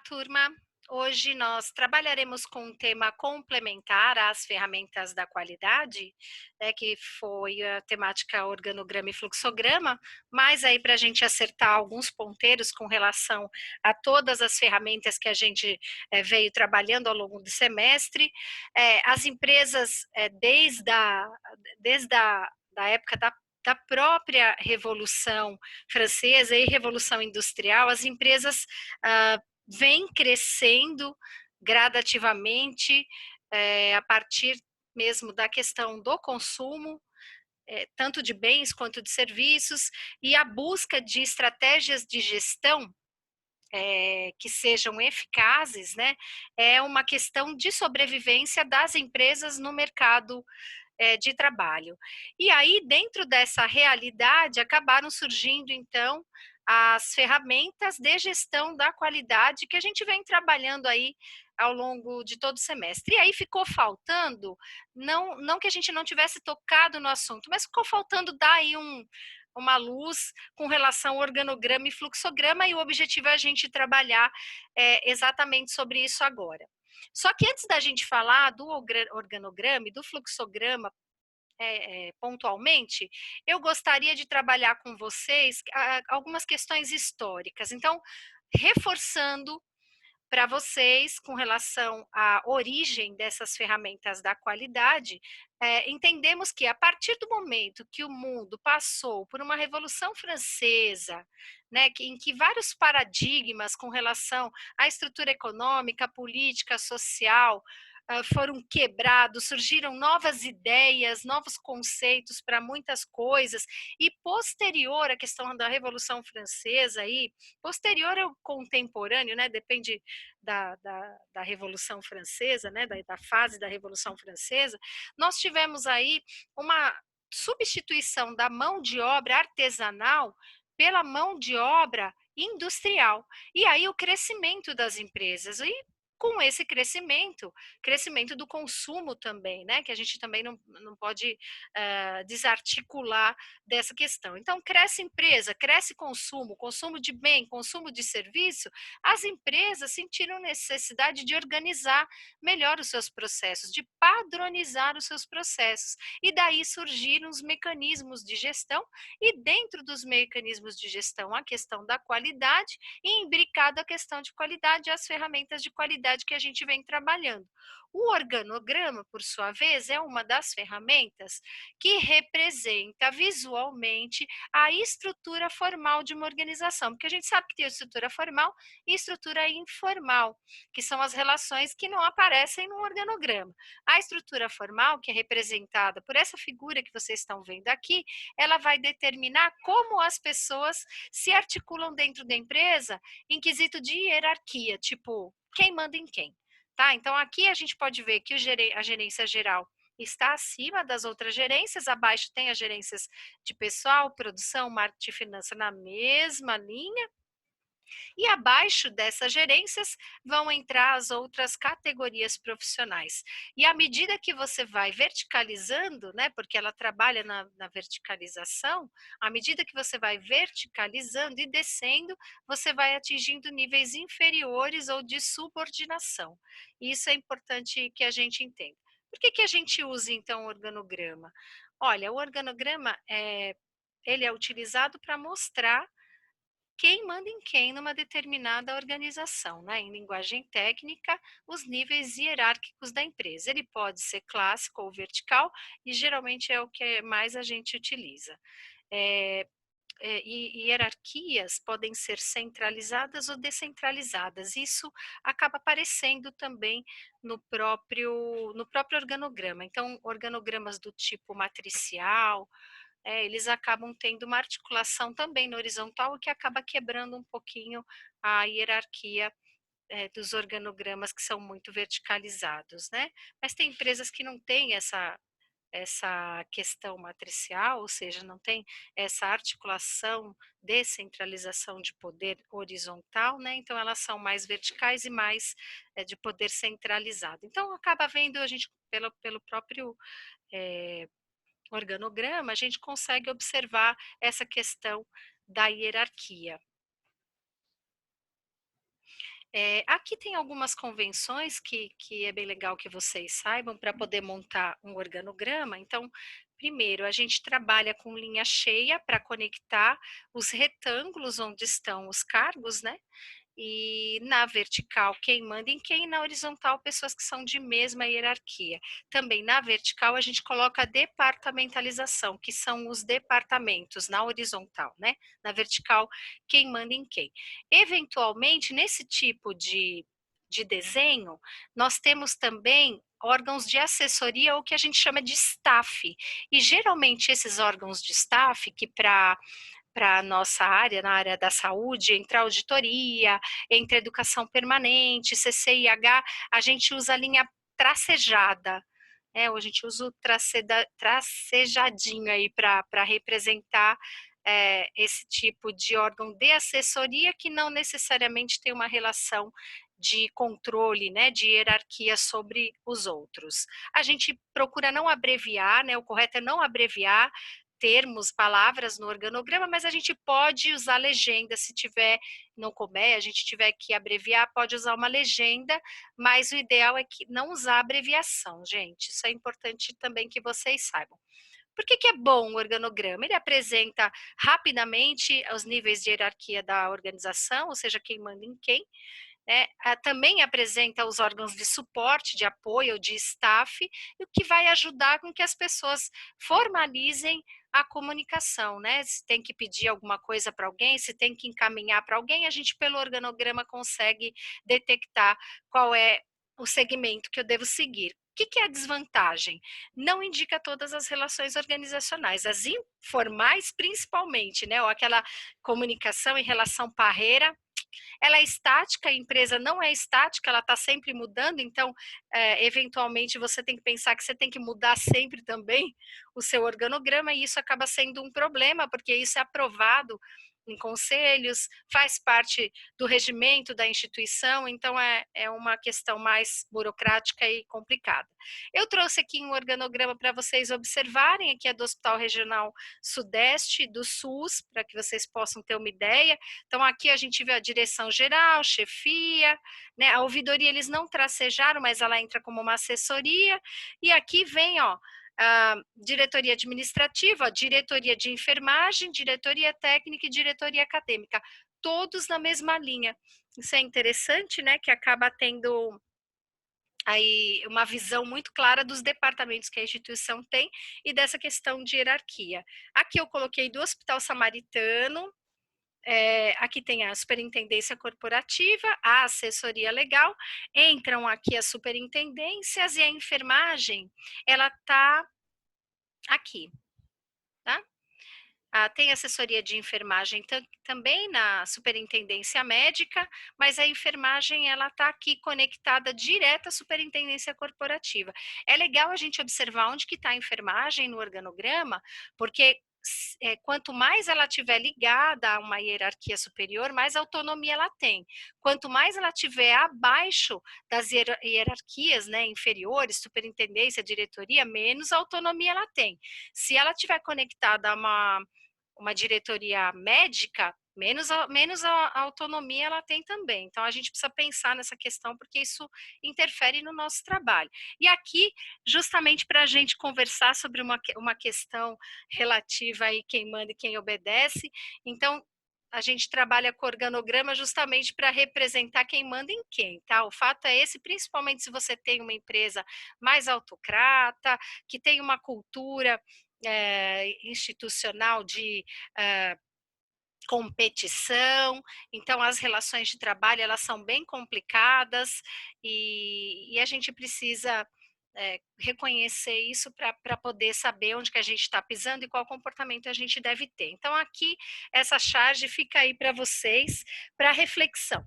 turma! Hoje nós trabalharemos com um tema complementar às ferramentas da qualidade, que foi a temática organograma e fluxograma, mas aí para a gente acertar alguns ponteiros com relação a todas as ferramentas que a gente veio trabalhando ao longo do semestre. As empresas, desde a da época da própria Revolução Francesa e Revolução Industrial, as empresas vem crescendo gradativamente a partir mesmo da questão do consumo, tanto de bens quanto de serviços, e a busca de estratégias de gestão que sejam eficazes, né, é uma questão de sobrevivência das empresas no mercado de trabalho. E aí, dentro dessa realidade, acabaram surgindo, então, as ferramentas de gestão da qualidade que a gente vem trabalhando aí ao longo de todo o semestre. E aí ficou faltando, não que a gente não tivesse tocado no assunto, mas ficou faltando dar aí uma luz com relação ao organograma e fluxograma, e o objetivo é a gente trabalhar exatamente sobre isso agora. Só que antes da gente falar do organograma e do fluxograma pontualmente, eu gostaria de trabalhar com vocês algumas questões históricas. Então, reforçando para vocês com relação à origem dessas ferramentas da qualidade, entendemos que a partir do momento que o mundo passou por uma Revolução Francesa, né, em que vários paradigmas com relação à estrutura econômica, política, social, foram quebrados, surgiram novas ideias, novos conceitos para muitas coisas, e posterior à questão da Revolução Francesa, aí, posterior ao contemporâneo, né, depende da Revolução Francesa, né, da fase da Revolução Francesa, nós tivemos aí uma substituição da mão de obra artesanal pela mão de obra industrial. E aí o crescimento das empresas. E com esse crescimento do consumo também, né? Que a gente também não pode desarticular dessa questão. Então, cresce empresa, cresce consumo, consumo de bem, consumo de serviço, as empresas sentiram necessidade de organizar melhor os seus processos, de padronizar os seus processos. E daí surgiram os mecanismos de gestão, e dentro dos mecanismos de gestão, a questão da qualidade, e imbricado a questão de qualidade, as ferramentas de qualidade que a gente vem trabalhando. O organograma, por sua vez, é uma das ferramentas que representa visualmente a estrutura formal de uma organização, porque a gente sabe que tem estrutura formal e estrutura informal, que são as relações que não aparecem no organograma. A estrutura formal, que é representada por essa figura que vocês estão vendo aqui, ela vai determinar como as pessoas se articulam dentro da empresa em quesito de hierarquia, tipo, quem manda em quem. Tá? Então, aqui a gente pode ver que a gerência geral está acima das outras gerências, abaixo tem as gerências de pessoal, produção, marketing e finança na mesma linha, e abaixo dessas gerências vão entrar as outras categorias profissionais. E à medida que você vai verticalizando, né, porque ela trabalha na verticalização, à medida que você vai verticalizando e descendo, você vai atingindo níveis inferiores ou de subordinação. E isso é importante que a gente entenda. Por que a gente usa, então, o organograma? Olha, o organograma ele é utilizado para mostrar quem manda em quem numa determinada organização, né? Em linguagem técnica, os níveis hierárquicos da empresa. Ele pode ser clássico ou vertical, e geralmente é o que mais a gente utiliza. E hierarquias podem ser centralizadas ou descentralizadas. Isso acaba aparecendo também no próprio organograma. Então, organogramas do tipo matricial, eles acabam tendo uma articulação também no horizontal, o que acaba quebrando um pouquinho a hierarquia dos organogramas que são muito verticalizados, né? Mas tem empresas que não têm essa questão matricial, ou seja, não tem essa articulação, descentralização de poder horizontal, né? Então elas são mais verticais e mais de poder centralizado. Então acaba vendo a gente pelo próprio organograma, a gente consegue observar essa questão da hierarquia. Aqui tem algumas convenções que é bem legal que vocês saibam para poder montar um organograma. Então, primeiro, a gente trabalha com linha cheia para conectar os retângulos onde estão os cargos, né? E na vertical, quem manda em quem, na horizontal, pessoas que são de mesma hierarquia. Também na vertical, a gente coloca a departamentalização, que são os departamentos, na horizontal, né? Na vertical, quem manda em quem. Eventualmente, nesse tipo de desenho, nós temos também órgãos de assessoria, ou que a gente chama de staff. E geralmente esses órgãos de staff, que para a nossa área, na área da saúde, entre auditoria, entre educação permanente, CCIH, a gente usa a linha tracejada. A gente usa o tracejadinho aí para representar esse tipo de órgão de assessoria que não necessariamente tem uma relação de controle, né, de hierarquia sobre os outros. A gente procura não abreviar, né, o correto é não abreviar termos, palavras no organograma, mas a gente pode usar legenda se tiver, não couber, a gente tiver que abreviar, pode usar uma legenda, mas o ideal é que não usar abreviação, gente. Isso é importante também que vocês saibam. Por que é bom o organograma? Ele apresenta rapidamente os níveis de hierarquia da organização, ou seja, quem manda em quem, né? Também apresenta os órgãos de suporte, de apoio, de staff, o que vai ajudar com que as pessoas formalizem a comunicação, né? Se tem que pedir alguma coisa para alguém, se tem que encaminhar para alguém, a gente pelo organograma consegue detectar qual é o segmento que eu devo seguir. O que é a desvantagem? Não indica todas as relações organizacionais, as informais principalmente, né? Ou aquela comunicação em relação parreira, ela é estática, a empresa não é estática, ela está sempre mudando, então, eventualmente, você tem que pensar que você tem que mudar sempre também o seu organograma, e isso acaba sendo um problema, porque isso é aprovado em conselhos, faz parte do regimento da instituição, então é uma questão mais burocrática e complicada. Eu trouxe aqui um organograma para vocês observarem, aqui é do Hospital Regional Sudeste do SUS, para que vocês possam ter uma ideia. Então, aqui a gente vê a direção geral, chefia, né? A ouvidoria eles não tracejaram, mas ela entra como uma assessoria. E aqui vem, ó, a diretoria administrativa, a diretoria de enfermagem, diretoria técnica e diretoria acadêmica, todos na mesma linha. Isso é interessante, né? Que acaba tendo aí uma visão muito clara dos departamentos que a instituição tem e dessa questão de hierarquia. Aqui eu coloquei do Hospital Samaritano. Aqui tem a superintendência corporativa, a assessoria legal, entram aqui as superintendências e a enfermagem, ela está aqui, tá? Tem assessoria de enfermagem também na superintendência médica, mas a enfermagem ela está aqui conectada direto à superintendência corporativa. É legal a gente observar onde que está a enfermagem no organograma, porque quanto mais ela tiver ligada a uma hierarquia superior, mais autonomia ela tem. Quanto mais ela tiver abaixo das hierarquias, né, inferiores, superintendência, diretoria, menos autonomia ela tem. Se ela tiver conectada a uma diretoria médica, menos a autonomia ela tem também. Então, a gente precisa pensar nessa questão, porque isso interfere no nosso trabalho. E aqui, justamente para a gente conversar sobre uma questão relativa aí quem manda e quem obedece, então, a gente trabalha com organograma justamente para representar quem manda em quem, tá? O fato é esse, principalmente se você tem uma empresa mais autocrata, que tem uma cultura institucional de competição, então as relações de trabalho elas são bem complicadas e a gente precisa reconhecer isso para poder saber onde que a gente está pisando e qual comportamento a gente deve ter. Então aqui essa charge fica aí para vocês para reflexão.